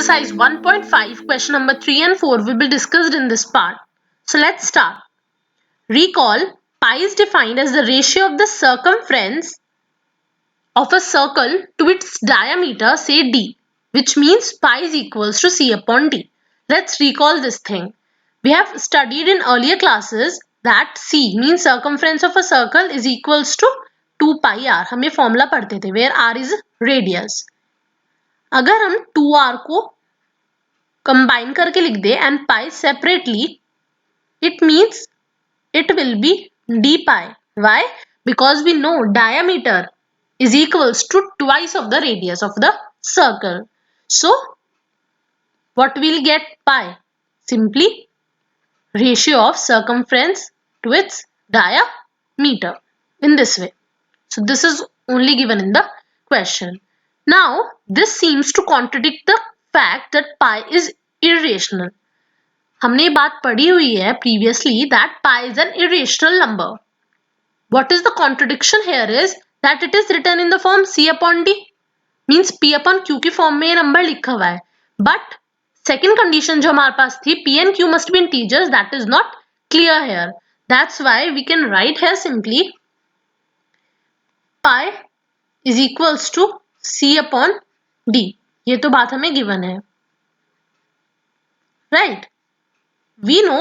exercise 1.5 question number 3 and 4 will be discussed in this part. So let's start. Recall, pi is defined as the ratio of the circumference of a circle to its diameter, say d, which means pi is equals to c upon d. Let's recall this thing. We have studied in earlier classes that c means circumference of a circle is equals to 2 pi r. हम ये formula पढ़ते थे where r is radius. अगर हम 2r को combine करके लिख दे and pi separately, it means it will be D pi. Why? Because we know diameter is equals to twice of the radius of the circle. So what we'll get? Pi, simply ratio of circumference to its diameter in this way. So this is only given in the question. Now this seems to contradict the fact that pi is irrational. हमने बात पढ़ी हुई है previously that pi is an irrational number. What is the contradiction here is that it is written in the form c upon d, means p upon q की form में ये number लिखा हुआ है. But second condition जो हमारे पास थी p and q must be integers, that is not clear here. That's why we can write here simply pi is equals to c upon d. ये तो बात हमें given है, right? We know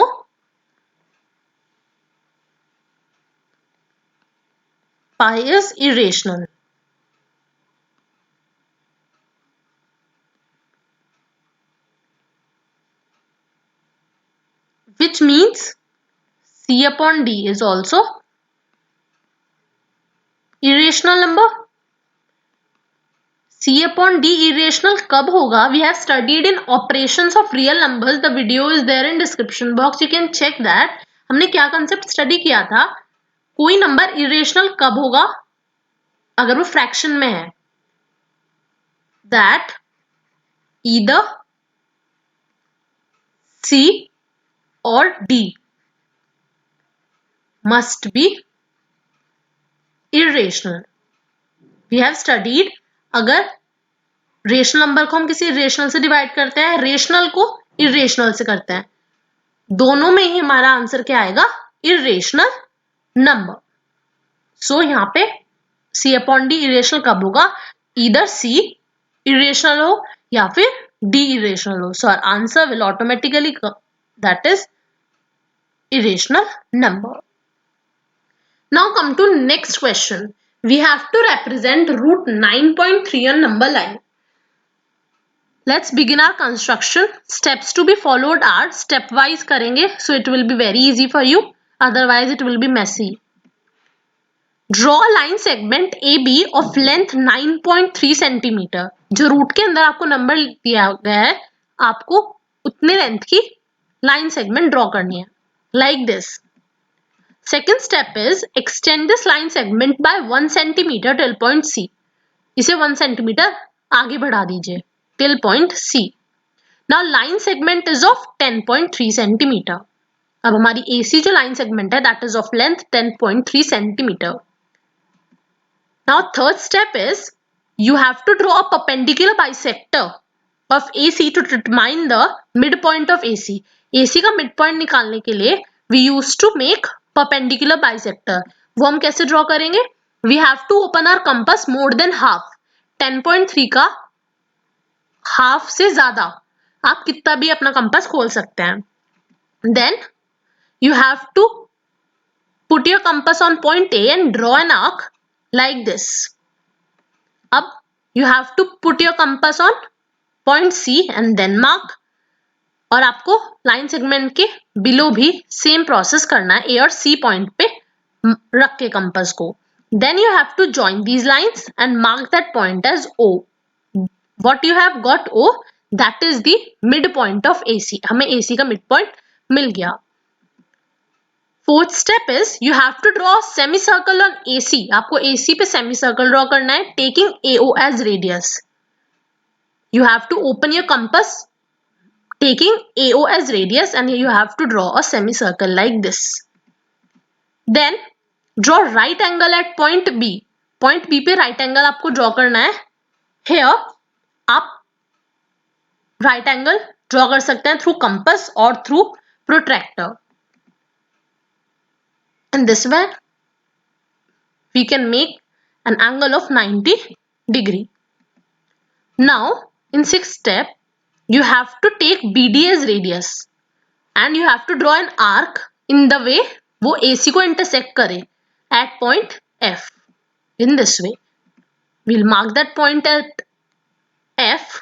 pi is irrational. Which means c upon d is also irrational number. c upon d irrational कब होगा? We have studied in operations of real numbers. The video is there in description box. You can check that. हमने क्या concept study किया था? कोई number irrational कब होगा? अगर वो fraction में है. That either c or d must be irrational. We have studied अगर रेशनल नंबर को हम किसी रेशनल से डिवाइड करते हैं, रेशनल को इरेशनल से करते हैं, दोनों में ही हमारा आंसर क्या आएगा? Irrational number. सो यहाँ पे c अपॉन d इरेशनल कब होगा? इधर c इरेशनल हो या फिर d इरेशनल हो. So our answer will automatically that is irrational number. Now come to next question. We have to represent root 9.3 on number line. Let's begin our construction. Steps to be followed are stepwise करेंगे, so it will be very easy for you. Otherwise it will be messy. Draw a line segment AB of length 9.3 centimeter. जो root के अंदर आपको number दिया गया है, आपको उतने लेंथ की लाइन सेगमेंट ड्रॉ करनी है, like this. Second step is extend this line segment by 1 centimeter till point C. इसे 1 centimeter आगे बढ़ा दीजिए till point C. Now line segment is of 10.3 centimeter. अब हमारी AC जो line segment है that is of length 10.3 centimeter. Now third step is you have to draw a perpendicular bisector of AC to determine the midpoint of AC. AC का midpoint निकालने के लिए we used to make perpendicular bisector. वो हम कैसे draw करेंगे? We have to open our compass more than half. 10.3 का half से ज्यादा आप कितना भी अपना कंपास खोल सकते हैं. Then you have to put your compass on point A and draw an arc like this. अब you have to put your compass on point C and then mark. और आपको लाइन सेगमेंट के below भी same process करना है, ए और C point पे रख के कंपास को. Then you have to join these lines and mark that point as O. What you have got O, that is the midpoint of AC. हमें AC का midpoint मिल गया. Fourth step is you have to draw semicircle on AC. आपको AC पे semicircle draw करना है, taking AO as radius. You have to open your compass taking AO as radius and you have to draw a semicircle like this. Then draw right angle at point B. Point B पे right angle आपको draw करना है. Here आप right angle draw कर सकते हैं through compass और through protractor. In this way, we can make an angle of 90 degree. Now, in sixth step, you have to take BD as radius and you have to draw an arc in the way वो AC को intersect करे at point F. In this way, we'll mark that point at F.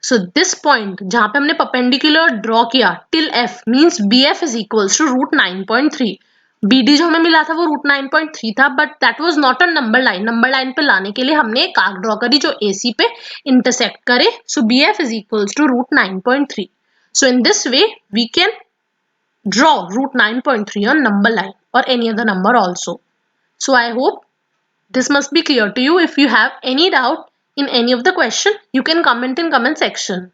So this point जहाँ पे हमने perpendicular draw किया till F means BF is equals to root 9.3. BD जो हमें मिला था वो root 9.3 था, but that was not a number line. Number line पे लाने के लिए हमने एक arc draw करी जो AC पे intersect करे. So BF is equals to root 9.3. So in this way we can draw root 9.3 on number line or any other number also. So I hope this must be clear to you. If you have any doubt in any of the question, you can comment in comment section.